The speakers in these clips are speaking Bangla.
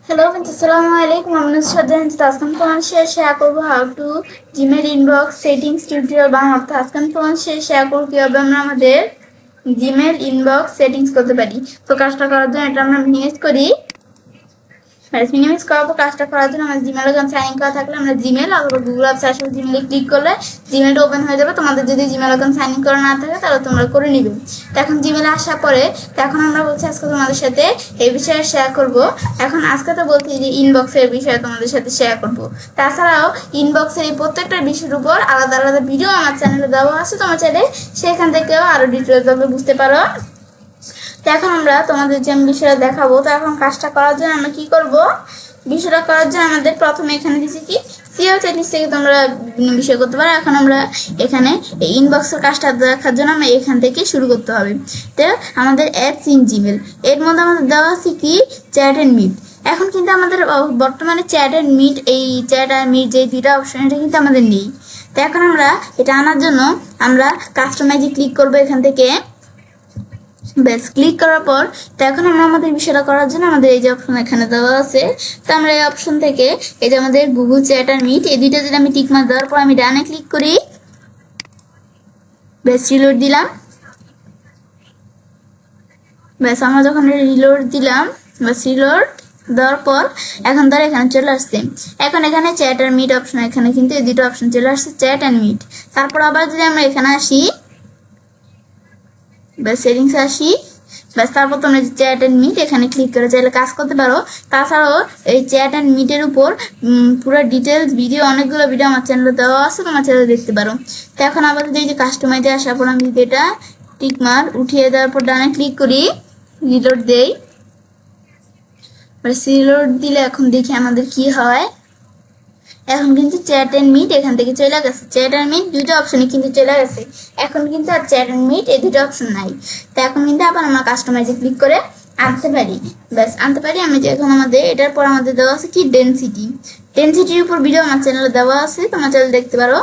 হ্যালো ফ্রেন্ডস, আসসালামু আলাইকুম। আমি শ্রদ্ধা আজকে আমি তোমার সাথে শেয়ার করবো how to Gmail inbox settings tutorial Bangla. আজকে আমি তোমার সাথে শেয়ার করবো কিভাবে আমরা আমাদের জিমেল ইনবক্স সেটিংস করতে পারি। তো কাজটা করার জন্য এটা আমরা মিনিমাইজ করি। মিনিমাইজ করার পর কাজটা করার জন্য আমাদের জিমেল অ্যাকাউন্ট সাইন ইন করা থাকলে আমরা জিমেল অথবা গুগল অ্যাপস আসলে জিমেলে ক্লিক করলে জিমেলটা ওপেন হয়ে যাবে। তোমাদের যদি জিমেল অ্যাকাউন্ট সাইন ইন করা না থাকে তাহলে তোমরা করে নিবে। তো এখন জিমেলে আসার পরে এখন আমরা বলছি আজকে তোমাদের সাথে এই বিষয়ে শেয়ার করব। এখন আজকে তো বলছি যে ইনবক্সের বিষয়ে তোমাদের সাথে শেয়ার করব। তাছাড়াও ইনবক্সের এই প্রত্যেকটা বিষয়ের উপর আলাদা আলাদা ভিডিও আমার চ্যানেলে দেওয়া আছে, তোমার চাইলে সেখান থেকেও আরো ডিটেলস ভাবে বুঝতে পারো। তো এখন আমরা তোমাদের যে বিষয়টা দেখাবো। তো এখন কাজটা করার জন্য আমরা কি করব, বিষয়টা করার জন্য আমাদের প্রথমে এখানে দিচ্ছি কি সিও সেটিংস থেকে তোমরা বিভিন্ন বিষয় করতে পারো। এখন আমরা এখানে এই ইনবক্সের কাজটা দেখার জন্য আমরা এখান থেকে শুরু করতে হবে। তো আমাদের অ্যাপস ইন জিমেল এর মধ্যে আমাদের দেওয়া আছে কি চ্যাট এন্ড মিট। এখন কিন্তু আমাদের বর্তমানে চ্যাট এন্ড মিট, এই চ্যাট আর মিট যে দুইটা অপশন এটা কিন্তু আমাদের নেই। তো এখন আমরা এটা আনার জন্য আমরা কাস্টমাইজে ক্লিক করবো এখান থেকে। বেশ, ক্লিক করার পর তো এখন আমরা আমাদের বিষয়টা করার জন্য আমাদের এই যে অপশন এখানে দেওয়া আছে। তো আমরা এই অপশন থেকে এই যে আমাদের গুগল চ্যাট আর মিট এই দুইটা যদি আমি টিক মার্ক দেওয়ার পর আমি ডানে ক্লিক করি, বেশ রিলোড দিলাম। বেশ, আমরা যখন রিলোড দিলাম, বেশ রিলোড দেওয়ার পর এখন ধর এখানে চলে আসছে। এখন এখানে চ্যাট আর মিট অপশন, এখানে কিন্তু এই দুটো অপশন চলে আসছে, চ্যাট অ্যান্ড মিট। তারপর আবার যদি আমরা এখানে আসি, বেশ সেটিংস আসি, ব্যাস তারপর তোমরা চ্যাট অ্যান্ড মিট এখানে ক্লিক করে চাইলে কাজ করতে পারো। তাছাড়াও এই চ্যাট অ্যান্ড মিটের উপর পুরো ডিটেলস ভিডিও, অনেকগুলো ভিডিও আমার চ্যানেলে দেওয়া আছে, তোমার চ্যানেলে দেখতে পারো। তো এখন আবার যদি এই যে কাস্টমাইজে আসার পর আমি যদি এটা টিকমার উঠিয়ে দেওয়ার পর ডানে ক্লিক করি, রিলোড দেই। রিলোড দিলে এখন দেখি আমাদের কি হয়। এখন কিন্তু চ্যাট এন্ড মিট এখান থেকে চলে গেছে, চ্যাট এন্ড মিট দুটো অপশনই কিন্তু চলে গেছে। এখন কিন্তু আর চ্যাট এন্ড মিট এই দুটো অপশন নাই। তো এখন কিন্তু আবার আমরা কাস্টমাইজে ক্লিক করে আনতে পারি, ব্যাস আনতে পারি। আমি যে এখন আমাদের এটার পর আমাদের দেওয়া আছে কি ডেনসিটি। ডেনসিটির উপর ভিডিও আমার চ্যানেলে দেওয়া আছে, তোমার চ্যানেলে দেখতে পারো।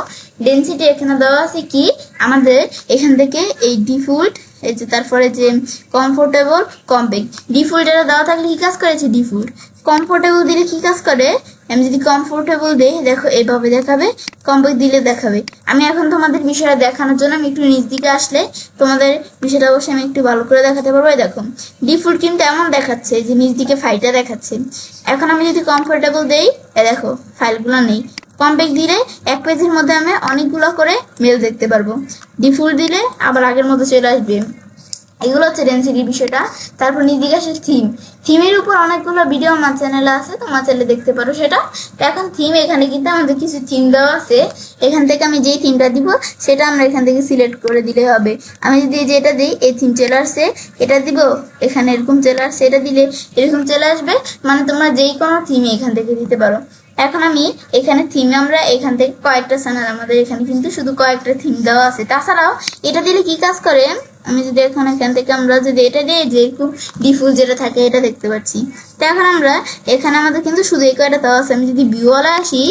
ডেনসিটি এখানে দেওয়া আছে কি আমাদের এখান থেকে এই ডিফল্ট, এই যে তারপরে যে কমফোর্টেবল, কম্প্যাক্ট। ডিফল্ট এটা দেওয়া থাকলে কি কাজ করেছে, ডিফল্ট। কমফোর্টেবল দিলে কি কাজ করে, আমি যদি কমফোর্টেবল দিই দেখো এইভাবে দেখাবে, কম্প্যাক্ট দিলে দেখাবে। আমি এখন তোমাদের বিষয়টা দেখানোর জন্য আমি একটু নিচ দিকে আসলে তোমাদের বিষয়টা অবশ্যই আমি একটু ভালো করে দেখাতে পারবো। দেখো ডিফল্ট কিন্তু এমন দেখাচ্ছে যে নিচ দিকে ফাইলটা দেখাচ্ছে। এখন আমি যদি কমফোর্টেবল দেই, দেখো ফাইলগুলো নেই। কম্প্যাক্ট দিলে এক পেজের মধ্যে আমি অনেকগুলো করে মেল দেখতে পারবো। ডিফল্ট দিলে আবার আগের মতো চলে আসবে। এগুলো হচ্ছে ডেনসিটির বিষয়টা। তারপর নিচদিকে আসে থিম। থিমের উপর অনেকগুলো ভিডিও আমার চ্যানেলে আছে, তোমার চ্যানেলে দেখতে পারো সেটা। তো এখন থিম এখানে কিন্তু আমাদের কিছু থিম দেওয়া আছে। এখান থেকে আমি যেই থিমটা দিব সেটা আমরা এখান থেকে সিলেক্ট করে দিলে হবে। আমি যদি যেটা দিই এই থিম চলে আসছে, এটা দিব, এখানে এরকম চলে আসছে, এটা দিলে এরকম চলে আসবে। মানে তোমরা যেই কোনো থিম এখান থেকে দিতে পারো। এখন আমি এখানে থিম, আমরা এখান থেকে কয়েকটা চ্যানেল, আমাদের এখানে কিন্তু শুধু কয়েকটা থিম দেওয়া আছে। তাছাড়াও এটা দিলে কি কাজ করে, আমি যদি এখন এখান থেকে আমরা যদি এটা দিয়ে যে খুব ডিফল্ট যেটা থাকে এটা দেখতে পাচ্ছি। তো এখন আমরা এখানে আমাদের কিন্তু শুধু এই কয়টা দেওয়া আছে। আমি যদি ভিউওয়ালা আসি,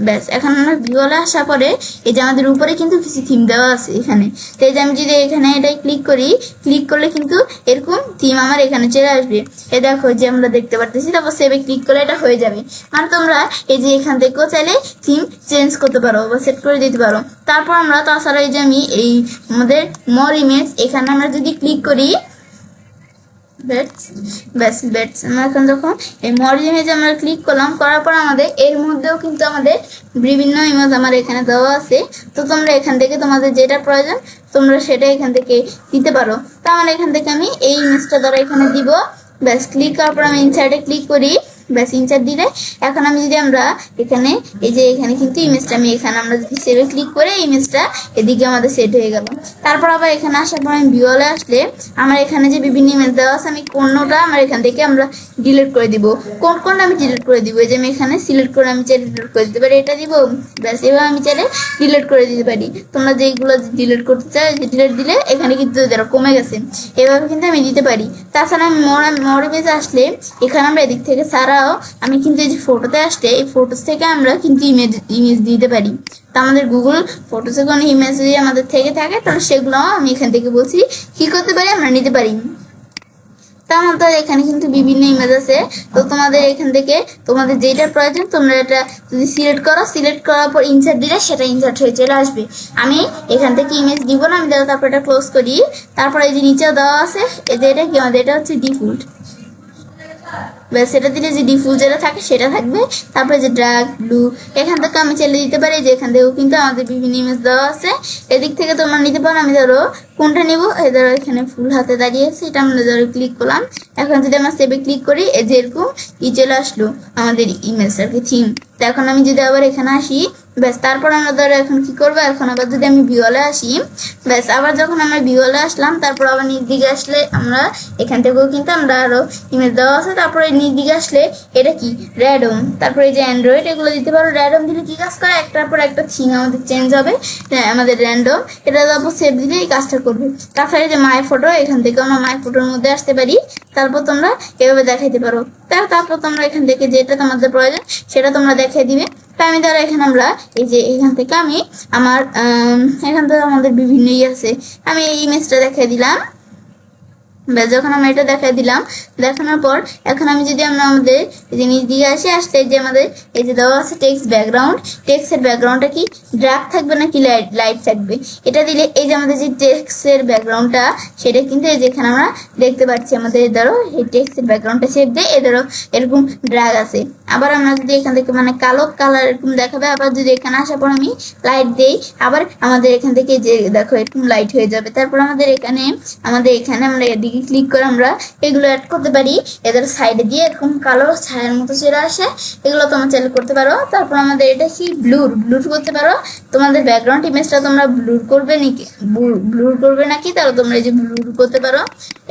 ব্যাস এখন আমরা ভিউওয়ালা আসার পরে এই যে আমাদের উপরে কিন্তু কিছু থিম দেওয়া আছে এখানে। তো এই যে আমি যদি এখানে এটাই ক্লিক করি, ক্লিক করলে কিন্তু এরকম থিম আমার এখানে চলে আসবে। এই দেখো যে আমরা দেখতে পারতেছি। তারপর সেভে ক্লিক করলে এটা হয়ে যাবে। মানে তোমরা এই যে এখান থেকেও চাইলে থিম চেঞ্জ করতে পারো বা সেট করে দিতে পারো। তারপর আমরা তাছাড়া এই যে আমি এই আমাদের মোর ইমেজ এখানে আমরা যদি ক্লিক করি, ব্যাস আমরা এখন যখন এই মোর ইমেজ আমরা ক্লিক করলাম, করার পর আমাদের এর মধ্যেও কিন্তু আমাদের বিভিন্ন ইমেজ আমার এখানে দেওয়া আছে। তো তোমরা এখান থেকে তোমাদের যেটা প্রয়োজন তোমরা সেটা এখান থেকে দিতে পারো। তো আমার এখান থেকে আমি এই ইমেজটা দ্বারা এখানে দিব। ব্যাস ক্লিক করার পর আমি ইনসার্টে ক্লিক করি, ব্যাস ইনসার্ট দিলে এখন আমি যদি আমরা এখানে এই যে এখানে কিন্তু ইমেজটা আমি এখানে আমরা যদি সেভে ক্লিক করে ইমেজটা এদিকে আমাদের সেট হয়ে গেল। তারপর আবার এখানে আসার পর আমি ভিউলে আসলে আমার এখানে যে বিভিন্ন ইমেজ দেওয়া আছে আমি কোনটা আমার এখান থেকে আমরা ডিলিট করে দিব। কোনটা আমি ডিলিট করে দিব, এই যে আমি এখানে সিলেক্ট করে আমি চাইলে ডিলিট করে দিতে পারি, এটা দিব। ব্যাস এবার আমি চাইলে ডিলিট করে দিতে পারি। তোমরা যেগুলো ডিলিট করতে চাই ডিলিট দিলে এখানে কিন্তু যারা কমে গেছে, এভাবে কিন্তু আমি দিতে পারি। তাছাড়া আমি মোর ইমেজে আসলে এখানে আমরা এদিক থেকে ছাড়াও আমি কিন্তু এই যে ফটোতে আসলে এই ফটোস থেকে আমরা কিন্তু ইমেজ দিতে পারি। তো আমাদের গুগল ফটোসে কোনো ইমেজ যদি আমাদের থেকে থাকে তাহলে সেগুলো আমি এখান থেকে বলছি কি করতে পারি, আমরা নিতে পারি। তার মধ্যে এখানে কিন্তু বিভিন্ন ইমেজ আছে। তো তোমাদের এখান থেকে তোমাদের যেটা প্রয়োজন তোমরা এটা যদি সিলেক্ট করো, সিলেক্ট করার পর ইনসার্ট দিলে সেটা ইনসার্ট হয়ে চলে আসবে। আমি এখান থেকে ইমেজ দিব না, আমি তারপর এটা ক্লোজ করি। তারপর এই যে নিচেও দেওয়া আছে, এই যে এটা কি আমাদের এটা হচ্ছে ডিফল্ট, ব্যাস এটা দিলে যে ডিফল্ট যেটা থাকে সেটা থাকবে। তারপরে যে ড্রাগ ব্লু এখান থেকে আমি চালিয়ে দিতে পারি, যে এখান থেকেও কিন্তু আমাদের বিভিন্ন ইমেজ দেওয়া আছে, এদিক থেকে তোমরা নিতে পারো। আমি ধরো কোনটা নিব, এই ধরো এখানে ফুল হাতে দাঁড়িয়ে আছে, এটা আমরা ধরো ক্লিক করলাম। এখন যদি আমরা সেভে ক্লিক করি, এই যে এরকম চলে আসলো আমাদের ইমেজ আর কি থিম। তো এখন আমি যদি আবার এখানে আসি, ব্যাস তারপর আমরা ধরো এখন কি করবো, এখন আবার যদি আমি ভিউলে আসি, ব্যাস আবার যখন আমরা ভিউলে আসলাম, তারপর আবার নিচ দিকে আসলে আমরা এখান থেকেও কিন্তু আমরা আরো ইমেজ দেওয়া আছে। তারপরে নিচ দিকে আসলে এটা কি র্যাডম, তারপরে এই যে অ্যান্ড্রয়েড এগুলো দিতে পারো। র্যাডম দিলে কি কাজ করে, একটার পর একটা থিম আমাদের চেঞ্জ হবে, আমাদের র্যান্ডম এটা তারপর সেভ দিলে এই কাজটা করবে। তারপরে যে মাই ফটো, এখান থেকে আমরা মাই ফটোর মধ্যে আসতে পারি, তারপর তোমরা এভাবে দেখাইতে পারো। তারপর তোমরা এখান থেকে যেটা তোমাদের প্রয়োজন সেটা তোমরা দেখাই দিবে। তো আমি ধরো এখানে আমরা এই যে এখান থেকে আমি আমার এখান থেকে আমাদের বিভিন্ন আছে, আমি এই ইমেজটা দেখাই দিলাম। ব্যাস যখন আমরা এটা দেখাই দিলাম, দেখানোর পর এখন আমি যদি আমরা আমাদের জিনিস দিয়ে আসি, আসলে যে আমাদের এই যে দেওয়া আছে টেক্সট ব্যাকগ্রাউন্ড, টেক্সটের ব্যাকগ্রাউন্ডটা কি ডার্ক থাকবে নাকি লাইট থাকবে, এটা দিলে এই যে আমাদের যে টেক্সটের ব্যাকগ্রাউন্ডটা সেটা কিন্তু এই যেখানে আমরা দেখতে পাচ্ছি আমাদের ধরো এই টেক্সটের ব্যাকগ্রাউন্ডটা সেভ দেয়, এ ধরো এরকম ড্রাগ আছে। আবার আমরা যদি এখান থেকে মানে কালো কালার এরকম দেখাবে, আবার যদি এখানে আসার পর আমি লাইট দেই, আবার আমাদের এখান থেকে যে দেখো এরকম লাইট হয়ে যাবে। তারপর আমাদের এখানে আমরা এদিকে ক্লিক করে আমরা এগুলো অ্যাড করতে পারি, এদের সাইডে দিয়ে এরকম কালো ছায়ার মতো চলে আসে, এগুলো তোমরা চালু করতে পারো। তারপর আমাদের এটা কি ব্লুর করতে পারো, তোমাদের ব্যাকগ্রাউন্ড ইমেজটা তোমরা ব্লুর করবে নাকি তাহলে তোমরা এই যে ব্লুর করতে পারো,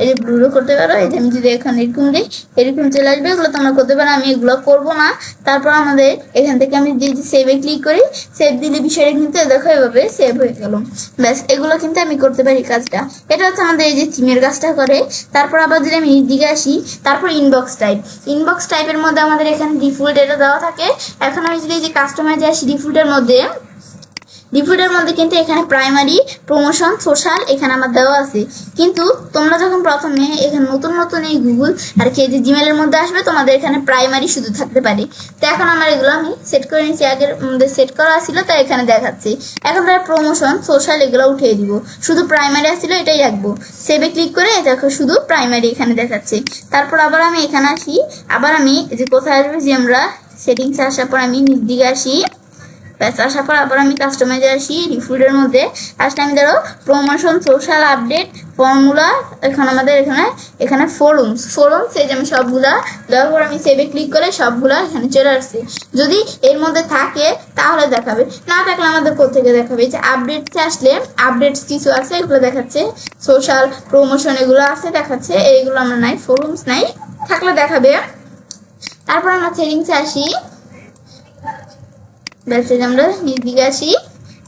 এই যে ব্লুরও করতে পারো। এই যে আমি যদি এখন এরকম দিই এরকম চলে আসবে, এগুলো তোমরা করতে পারো, আমি এগুলো করবো না। তারপর আমাদের এখান থেকে আমি যে সেভে ক্লিক করি, সেভ দিলে বিষয়টা কিন্তু দেখো এভাবে সেভ হয়ে গেল। ব্যাস এগুলো কিন্তু আমি করতে পারি কাজটা। এটা হচ্ছে আমাদের এই যে থিমের কাজটা করে। তারপর আবার যদি আমি নিচ দিকে আসি, তারপর ইনবক্স টাইপের মধ্যে আমাদের এখানে ডিফল্ট এটা দেওয়া থাকে। এখন আমি যদি এই যে কাস্টমাইজে আসি, ডিফল্টের মধ্যে কিন্তু এখানে প্রাইমারি, প্রমোশন, সোশ্যাল এখানে আমার দেওয়া আছে। কিন্তু তোমরা যখন প্রথমে এখানে নতুন এই গুগল আর কি যে জিমেলের মধ্যে আসবে, তোমাদের এখানে প্রাইমারি শুধু থাকতে পারে। তো এখন আমার এগুলো আমি সেট করে নিচ্ছি, আগের মধ্যে সেট করা ছিল তাই এখানে দেখাচ্ছি। এখন তার প্রমোশন, সোশ্যাল এগুলো উঠিয়ে দিব, শুধু প্রাইমারি আসছিল এটাই রাখবো। সেভে ক্লিক করে দেখো শুধু প্রাইমারি এখানে দেখাচ্ছে। তারপর আবার আমি এখানে আসি, আবার আমি যে কোথায় আসবে, যে আমরা সেটিংসে আসার পর আমি নিচ দিকে আসি, ব্যাস আসার পর আবার আমি কাস্টমাইজে আসি, ডিফল্টের মধ্যে আসলে আমি ধরো প্রমোশন, সোশ্যাল, আপডেট, ফর্মুলা, এখন আমাদের এখানে ফোরামস এই যে আমি সবগুলা দেওয়ার পর আমি সেভে ক্লিক করে সবগুলা এখানে চলে আসছে। যদি এর মধ্যে থাকে তাহলে দেখাবে, না থাকলে আমাদের কোথেকে দেখাবে, যে আপডেটসে আসলে আপডেটস কিছু আছে এগুলো দেখাচ্ছে, সোশ্যাল, প্রমোশন এগুলো আছে দেখাচ্ছে, এইগুলো আমরা নাই, ফোরামস নাই, থাকলে দেখাবে। তারপর আমরা সেটিংসে আসি, ব্যাস এই যে আমরা নিচ দিকে আসি,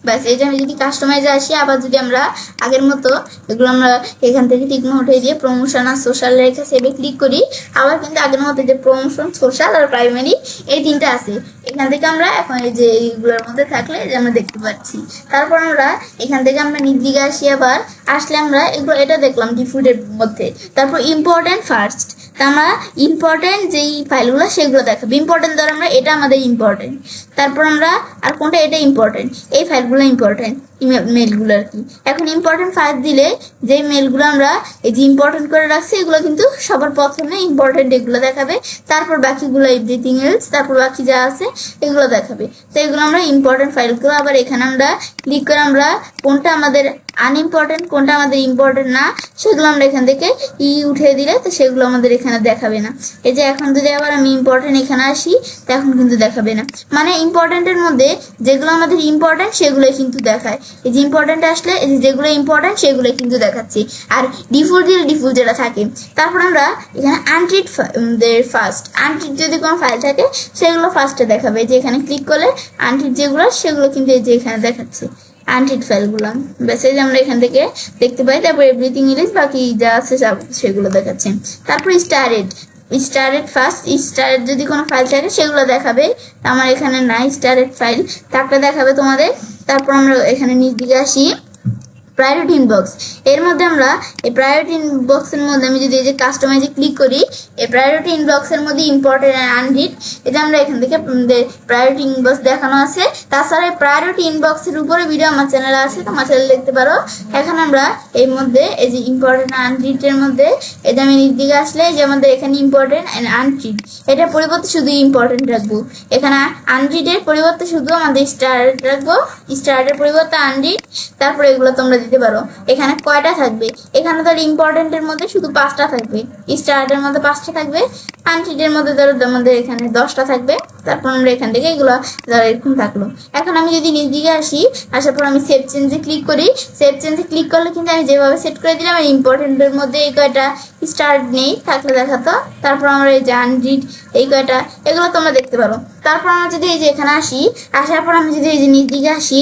ব্যাস এই যে আমি যদি কাস্টমাইজে আসি, আবার যদি আমরা আগের মতো এগুলো আমরা এখান থেকে টিকমা উঠে দিয়ে প্রমোশন আর সোশ্যাল রেখে সেভে ক্লিক করি, আবার কিন্তু আগের মতো যে প্রমোশন, সোশ্যাল আর প্রাইমারি এই তিনটা আছে, এখান থেকে আমরা এখন এই যে এইগুলোর মধ্যে থাকলে যে আমরা দেখতে পাচ্ছি। তারপর আমরা এখান থেকে আমরা নিচ দিকে আসি, আবার আসলে আমরা এগুলো এটা দেখলাম ডিফল্টের মধ্যে। তারপর ইম্পর্টেন্ট ফার্স্ট, তা আমরা ইম্পর্টেন্ট যেই ফাইলগুলো সেগুলো দেখাবো, ইম্পর্টেন্ট ধর আমরা এটা আমাদের ইম্পর্টেন্ট, তারপর আমরা আর কোনটা এটা ইম্পর্টেন্ট, এই ফাইলগুলো ইম্পর্টেন্ট মেলগুলো আর কি। এখন ইম্পর্টেন্ট ফাইল দিলে যে মেলগুলো আমরা এই যে ইম্পর্টেন্ট করে রাখছি এগুলো কিন্তু সবার প্রথমে ইম্পর্টেন্ট এগুলো দেখাবে, তারপর বাকিগুলো এভরিথিং এলস, তারপর বাকি যা আছে এগুলো দেখাবে। তো এগুলো আমরা ইম্পর্টেন্ট ফাইলগুলো, আবার এখানে আমরা ক্লিক করে আমরা কোনটা আমাদের আনইম্পর্টেন্ট কোনটা আমাদের ইম্পর্টেন্ট না সেগুলো আমরা এখান থেকে উঠিয়ে দিলে তো সেগুলো আমাদের এখানে দেখাবে না। এই যে এখন যদি আবার আমি ইম্পর্টেন্ট এখানে আসি, তখন কিন্তু দেখাবে না, মানে ইম্পর্টেন্টের মধ্যে যেগুলো আমাদের ইম্পর্টেন্ট সেগুলোই কিন্তু দেখায়। এই যে ইম্পর্টেন্ট আসলে এই যে যেগুলো ইম্পর্টেন্ট সেগুলোই কিন্তু দেখাচ্ছি, আর ডিফল্ট যেটা থাকে। তারপর আমরা এখানে আনট্রিট যদি কোনো ফাইল থাকে সেগুলো ফার্স্টে দেখাবে, যে এখানে ক্লিক করলে আনট্রিট যেগুলো সেগুলো কিন্তু এই যে এখানে দেখাচ্ছে আনট্রিট ফাইলগুলো, ব্যাস এই যে আমরা এখান থেকে দেখতে পাই। তারপর এভরিথিং ইলিশ বাকি যা আছে সেগুলো দেখাচ্ছে। তারপর স্টারেড ফার্স্ট, স্টারেড যদি কোনো ফাইল থাকে সেগুলো দেখাবে, আমার এখানে নাই স্টারেড ফাইল, থাকলে দেখাবে তোমাদের। তারপর আমরা এখানে নিচ দিকে আসি, প্রায়োরিটি ইনবক্স। এর মধ্যে আমরা এই প্রায়োরিটি ইনবক্সের মধ্যে আমি যদি এই যে কাস্টমাইজে ক্লিক করি, এই প্রায়োরিটি ইনবক্সের মধ্যে ইম্পর্টেন্ট অ্যান্ড আনরিড, এই যে আমরা এখান থেকে প্রায়োরিটি ইনবক্স দেখানো আছে। তাছাড়া এই প্রায়োরিটি ইনবক্সের উপরে ভিডিও আমার চ্যানেলে আছে, তোমার চ্যানেল দেখতে পারো। এখন আমরা এর মধ্যে এই যে ইম্পর্টেন্ট আনরিডের মধ্যে এই যে আমি দিকে আসলে যে আমাদের এখানে ইম্পর্টেন্ট অ্যান্ড আনরিড, এটার পরিবর্তে শুধু ইম্পর্টেন্ট রাখবো। এখানে আনরিডের পরিবর্তে শুধু আমাদের স্টার রাখবো, স্টারের পরিবর্তে আনরিড, তারপরে এগুলো তোমরা দিতে পারো। এখানে কয়টা থাকবে, এখানে ধরো ইম্পর্টেন্টের মধ্যে শুধু 5টা থাকবে, স্টারের মধ্যে 5টা থাকবে, আনরিডের মধ্যে ধরো আমাদের এখানে 10টা থাকবে। তারপর আমরা এখান থেকে এগুলো ধরো এরকম থাকলো। এখন আমি যদি নিচ দিকে আসি, আসার পর আমি সেভ চেঞ্জে ক্লিক করি। সেভ চেঞ্জে ক্লিক করলে কিন্তু আমি যেভাবে সেট করে দিলাম এই ইম্পর্টেন্টের মধ্যে এই কয়টা স্টার নেই, থাকলে দেখাতো। তারপর আমরা এই যে আনরিড এই কয়টা, এগুলো তোমরা দেখতে পারো। তারপর আমরা যদি এই যে এখানে আসি, আসার পর আমি যদি এই যে নিচ দিকে আসি,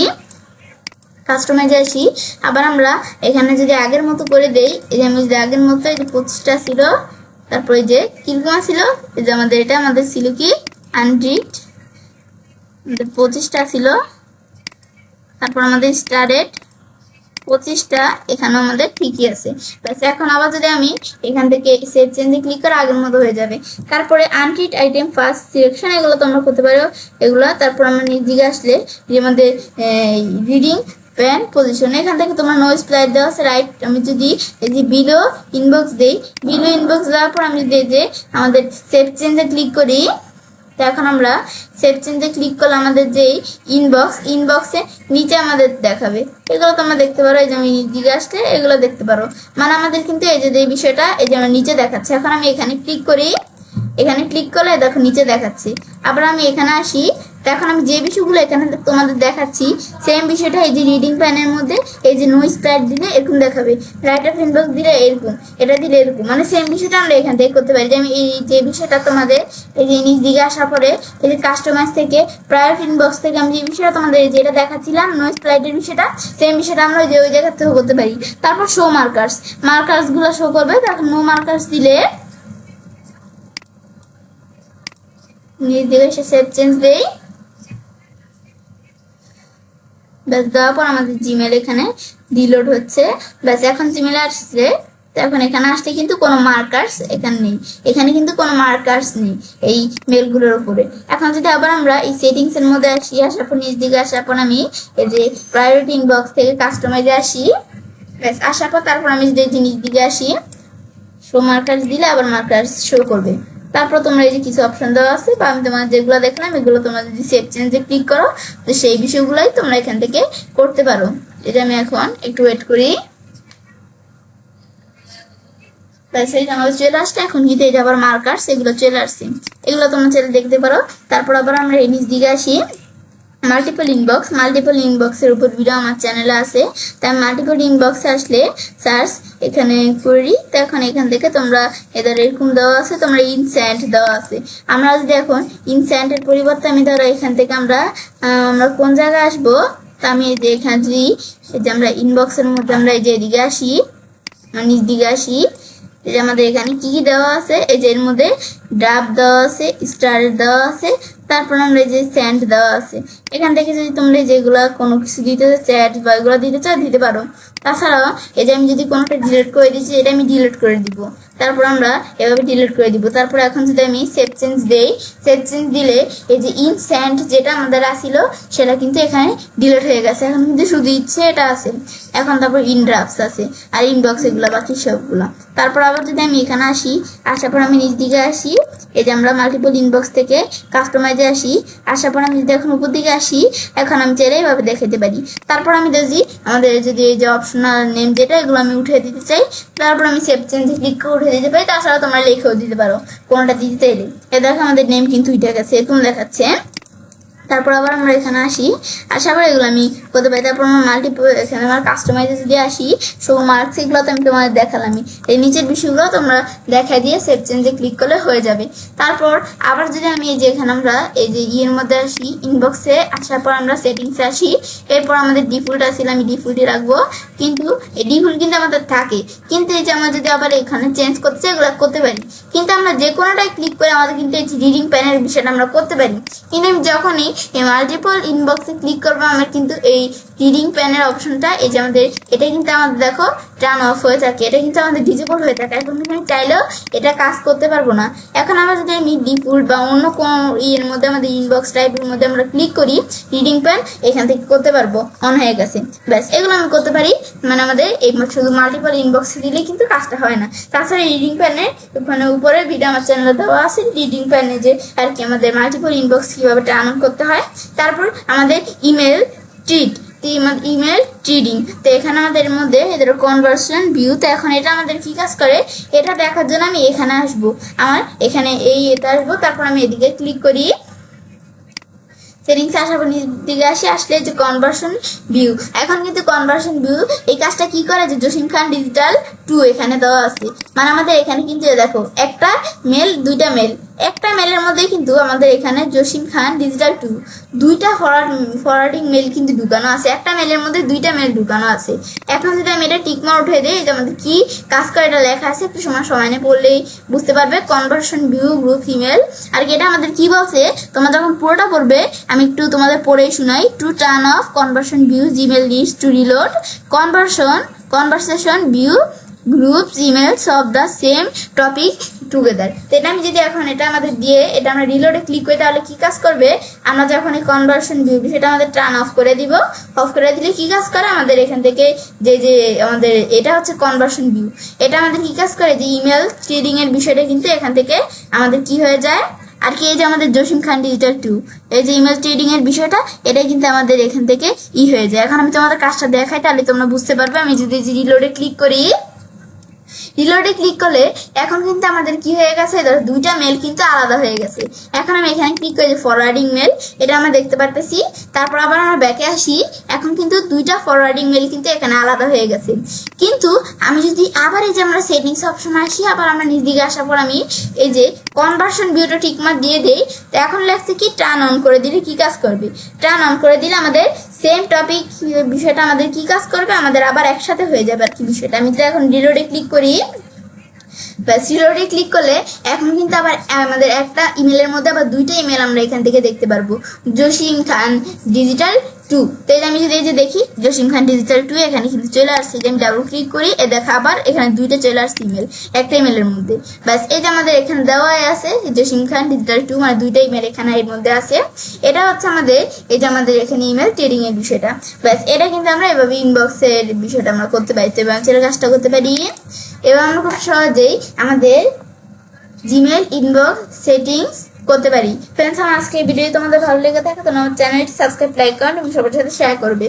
কাস্টমাইজে আসি, আবার আমরা এখানে যদি আগের মতো করে দেই, এই যে আমি যদি আগের মতো এই যে 25টা ছিল, তারপরে যে কিরকম ছিল, এই যে আমাদের এটা আমাদের ছিল কি আনরিড, 25টা ছিল। তারপর আমাদের স্টারেড 25টা, এখানে আমাদের ঠিকই আছে। ব্যাস এখন আবার যদি আমি এখান থেকে সেভ চেঞ্জে ক্লিক করে আগের মতো হয়ে যাবে। তারপরে আনরিড আইটেম ফার্স্ট সিলেকশন, এগুলো তোমরা করতে পারো এগুলো। তারপর আমরা নিচে আসলে যে আমাদের রিডিং প্যান পজিশন, এখান থেকে তোমার নো স্প্লাইড দেওয়া আছে রাইট। আমি যদি এই যে বিলো ইনবক্স দেই, বিলো ইনবক্স দেওয়ার পর আমি যদি যে আমাদের সেভ চেঞ্জে ক্লিক করি, তো এখন আমরা সেভ চেঞ্জে ক্লিক করলে আমাদের যে ইনবক্সে নিচে আমাদের দেখাবে, এগুলো তোমরা দেখতে পারো। এই যে আমি দিকে আসলে এগুলো দেখতে পারো, মানে আমাদের কিন্তু এই যে বিষয়টা এই যে আমার নিচে দেখাচ্ছে। এখন আমি এখানে ক্লিক করি, এখানে ক্লিক করলে দেখো নিচে দেখাচ্ছে। আবার আমি এখানে আসি, তো এখন আমি যে বিষয়গুলো এখানে তোমাদের দেখাচ্ছি সেম বিষয়টা এই যে রিডিং প্যানের মধ্যে এই যে নো স্প্লাইড দিলে এরকম দেখাবে, রাইট অফ ইনবক্স দিলে এরকম, এটা দিলে এরকম, মানে সেম বিষয়টা আমরা এখান থেকে করতে পারি। যে আমি এই যে বিষয়টা তোমাদের এই যে নিচ দিকে আসার পরে এই যে কাস্টমাইজ থেকে প্রায়োরিটি ইনবক্স থেকে আমি যে বিষয়টা তোমাদের এই যেটা দেখাচ্ছিলাম নো স্প্লাইডের বিষয়টা, সেম বিষয়টা আমরা ওই জায়গা থেকে করতে পারি। তারপর শো মার্কার্স গুলো শো করবে। তখন নো মার্কার্স দিলে নিচ দিকে এসে সেভ চেঞ্জ দেই, ব্যাস দেওয়ার পর আমাদের জিমেল এখানে ডিলোড হচ্ছে। ব্যাস এখন জিমেলে আসছে, তো এখন এখানে আসলে কিন্তু কোনো মার্কার্স এখানে নেই, এখানে কিন্তু কোনো মার্কার্স নেই এই মেলগুলোর উপরে। এখন যদি আবার আমরা এই সেটিংস এর মধ্যে আসি, আসার পর নিচ দিকে আসার পর আমি এই যে প্রায়োরিটি ইনবক্স থেকে কাস্টমাইজে আসি, ব্যাস আসার পর তারপর আমি যদি নিচ দিকে আসি, শো মার্কার্স দিলে আবার মার্কার্স শো করবে। তারপর তোমরা এই যে কিছু অপশন দেওয়া আছে, বা আমি তোমার যেগুলো দেখলাম এগুলো তোমরা যদি সেভ চেঞ্জে ক্লিক করো, তো সেই বিষয়গুলোই তোমরা এখান থেকে করতে পারো। এটা আমি এখন একটু ওয়েট করি, সেই আমাদের চলে আসছে। এখন কিন্তু এই যে আবার মার্কার্স এগুলো চলে আসছে, এগুলো তোমরা চলে দেখতে পারো। তারপর আবার আমরা এই নিচ দিকে আসি, মাল্টিপল ইনবক্সের উপর ভিডিও আমার চ্যানেলে আছে। তাই মাল্টিপল ইনবক্সে আসলে সার্চ এখানে করি, তো এখন এখান থেকে তোমরা এদের এরকম দেওয়া আছে, তোমরা ইনস্যান্ট দেওয়া আছে। আমরা যদি এখন ইনস্যান্টের পরিবর্তে আমি ধরো এখান থেকে আমরা কোন জায়গায় আসবো, তো আমি এই যে এখানে যদি এই যে আমরা ইনবক্সের মধ্যে আমরা এই যে এদিকে আসি, নিচ দিকে আসি, এই যে আমাদের এখানে কি কি দেওয়া আছে, এই যে এর মধ্যে ড্রাফ দেওয়া আছে, স্টার দেওয়া আছে, তারপর আমরা এই যে স্যান্ড দেওয়া আছে। এখান থেকে যদি তোমরা যেগুলো কোনো কিছু দিতে চ্যাট বা এগুলো দিতে চাও দিতে পারো। তাছাড়াও এই যে আমি যদি কোনোটা ডিলিট করে দিচ্ছি, এটা আমি ডিলিট করে দিব, তারপর আমরা এভাবে ডিলিট করে দিব। তারপর এখন যদি আমি সেভ চেঞ্জ দেই, সেভ চেঞ্জ দিলে এই যে ইনস্যান্ট যেটা আমাদের আসিল সেটা কিন্তু এখানে ডিলিট হয়ে গেছে, এখন কিন্তু শুধু ইচ্ছে এটা আছে। এখন তারপর ইনড্রাফটস আছে আর ইনবক্স এগুলো বাকি সবগুলো। তারপর আবার যদি আমি এখানে আসি, আসার পর আমি নিচ দিকে আসি, এই যে আমরা মাল্টিপল ইনবক্স থেকে কাস্টমাইজে আসি, আসার পর আমি যদি এখন উপর দিকে আসি, এখন আমি চাইলে এইভাবে দেখাতে পারি। তারপর আমি যদি আমাদের যদি এই যে অপশনাল নেম যেটা এগুলো আমি উঠে দিতে চাই, তারপর আমি সেভ চেঞ্জে ক্লিক করে উঠে দিতে পারি। তাছাড়া তোমরা লিখেও দিতে পারো কোনটা দিতে চাইলে। এ দেখো আমাদের নেম কিন্তু উঠে গেছে, এরকম দেখাচ্ছে। তারপর আবার আমরা এখানে আসি, আসার পর এগুলো আমি করতে পারি। তারপর আমার এখানে আমার কাস্টমাইজে যদি আসি, শো মার্কস এগুলো তো আমি তোমাদের দেখালামই, এই নিচের বিষয়গুলো তোমরা দেখা দিয়ে সেভ চেঞ্জে ক্লিক করলে হয়ে যাবে। তারপর আবার যদি আমি এই যে এখানে আমরা এই যে ইয়ের মধ্যে আসি, ইনবক্সে আসার পর আমরা সেটিংসে আসি, এরপর আমাদের ডিফল্ট আসলে আমি ডিফল্টই রাখবো, কিন্তু এই ডিফল্ট কিন্তু আমাদের থাকে, কিন্তু এই যে আমরা যদি আবার এখানে চেঞ্জ করতে চাই এগুলো করতে পারি। কিন্তু আমরা যে কোনোটাই ক্লিক করে আমাদের কিন্তু এই রিডিং প্যানের বিষয়টা আমরা করতে পারি। কিন্তু আমি যখনই এই মাল্টিপল ইনবক্সে ক্লিক করবো, আমার কিন্তু এই রিডিং প্যানের অপশনটা, এই যে আমাদের এটা কিন্তু আমাদের দেখো টার্ন অফ হয়ে থাকে, এটা কিন্তু আমাদের ডিজেবল হয়ে থাকে। এখন কিন্তু আমি চাইলেও এটা কাজ করতে পারবো না। এখন আমরা যদি আমি ডিফল্ট বা অন্য কোনো ইয়ের মধ্যে আমাদের ইনবক্স টাইপের মধ্যে আমরা ক্লিক করি, রিডিং প্যান এখান থেকে করতে পারবো, অন হয়ে গেছে। ব্যাস এগুলো আমি করতে পারি, মানে আমাদের এই শুধু মাল্টিপল ইনবক্সে দিলে কিন্তু কাজটা হয় না। তাছাড়া রিডিং প্যানের ওখানে উপরে ভিডিও আমার চ্যানেলে দেওয়া আছে, রিডিং প্যানে যে আর কি আমাদের মাল্টিপল ইনবক্স কীভাবে টার্ন অন করতে হয়। তারপর আমাদের ইমেল ট্রিট, ইমেল ট্রিডিং, তো এখানে আমাদের মধ্যে এদের কনভার্সন ভিউ। তো এখন এটা আমাদের কি কাজ করে এটা দেখার জন্য আমি এখানে আসবো, আমার এখানে এটা আসবো, তারপর আমি এদিকে ক্লিক করি, সেটিংস আসার পর দিকে আসলে যে কনভার্সন ভিউ। এখন কিন্তু কনভার্সন ভিউ এই কাজটা কি করে, যে জসিম খান ডিজিটাল 2 এখানে দেওয়া আছে, মানে আমাদের এখানে কিন্তু দেখো একটা মেল দুইটা মেল, একটা মেলের মধ্যে কিন্তু আমাদের এখানে জসিম খান ডিজিটাল 2 দুইটা ফরওয়ার্ডিং মেল কিন্তু ঢুকানো আছে, একটা মেলের মধ্যে দুইটা মেল ঢুকানো আছে। এখন যদি আমি এটা টিকমার উঠে দিই, এটা আমাদের কি কাজ করে এটা লেখা আছে, একটু সময় নিয়ে পড়লেই বুঝতে পারবে। কনভার্সন ভিউ গ্রুপ ইমেল, আর এটা আমাদের কি বলছে তোমরা যখন পুরোটা পড়বে আমি একটু তোমাদের পড়েই শোনাই। To turn off conversion view Gmail list to reload conversation view groups emails of the same topic together. তো এটা আমি যদি এখন এটা আমাদের দিয়ে এটা আমরা রিলোডে ক্লিক করি, তাহলে কি কাজ করবে, আমরা যখন এই কনভার্সন ভিউ সেটা আমাদের টার্ন অফ করে দিব। অফ করে দিলে কি কাজ করে, আমাদের এখান থেকে যে আমাদের এটা হচ্ছে কনভার্সন ভিউ, এটা আমাদের কি কাজ করে, যে ইমেল ট্রেডিং এর বিষয়টা কিন্তু এখান থেকে আমাদের কি হয়ে যায় আর কি, এই যে আমাদের জসিম খান ডিজিটাল 2 এই যে ইমেল ট্রেডিং এর বিষয়টা, এটা কিন্তু আমাদের এখান থেকে হয়ে যায়। এখন আমি তোমাদের কাজটা দেখাই, তাহলে তোমরা বুঝতে পারবে। আমি যদি রিলোডে ক্লিক করি, রিলোডে ক্লিক করলে এখন কিন্তু আমাদের কি হয়ে গেছে, দুইটা মেল কিন্তু আলাদা হয়ে গেছে। এখন আমি এখানে ক্লিক করি ফরওয়ার্ডিং মেল, এটা আমরা দেখতে পারতেছি। তারপর আবার আমরা ব্যাকে আসি, এখন কিন্তু দুইটা ফরওয়ার্ডিং মেল কিন্তু এখানে আলাদা হয়ে গেছে। কিন্তু আমি যদি আবার এই যে আমরা সেটিংস অপশনে আসি, আবার আমরা নিচ দিকে আসার পর আমি এই যে কনভার্সন ভিউটা টিকমার্ক দিয়ে দেই, তো এখন লাগছে কি টার্ন অন করে দিলে কি কাজ করবে, টার্ন অন করে দিলে আমাদের সেম টপিক বিষয়টা আমাদের কি কাজ করবে, আমাদের আবার একসাথে হয়ে যাবে আর কি বিষয়টা। আমি যদি এখন রিলোডে ক্লিক করি, রিলোডে ক্লিক করলে এখন কিন্তু আবার আমাদের একটা ইমেলের মধ্যে আবার দুইটা ইমেল আমরা এখান থেকে দেখতে পারবো, জসিম খান ডিজিটাল 2। তো আমি যদি এই যে দেখি জসিম খান ডিজিটাল 2 এখানে কিন্তু চলে আসছে, যে আমি ডাবল ক্লিক করি, এ দেখা আবার এখানে দুইটা চলে আসছে ইমেল একটা ইমেলের মধ্যে। ব্যাস এই যে আমাদের এখানে দেওয়াই আছে জসিম খান ডিজিটাল 2, মানে দুইটা ইমেল এখানে এর মধ্যে আছে। এটা হচ্ছে আমাদের এই যে আমাদের এখানে ইমেল ট্রেডিং এর বিষয়টা। ব্যাস এটা কিন্তু আমরা এভাবে ইনবক্সের বিষয়টা আমরা করতে পারি, তো এবং সেটা কাজটা করতে পারি। এবং আমরা খুব সহজেই আমাদের জিমেল ইনবক্স সেটিংস করতে পারি। ফ্রেন্ডস, আমার আজকে এই ভিডিও তোমাদের ভালো লেগে থাকে তো আমার চ্যানেলটি সাবস্ক্রাইব, লাইক করুন এবং সবার সাথে শেয়ার করবে।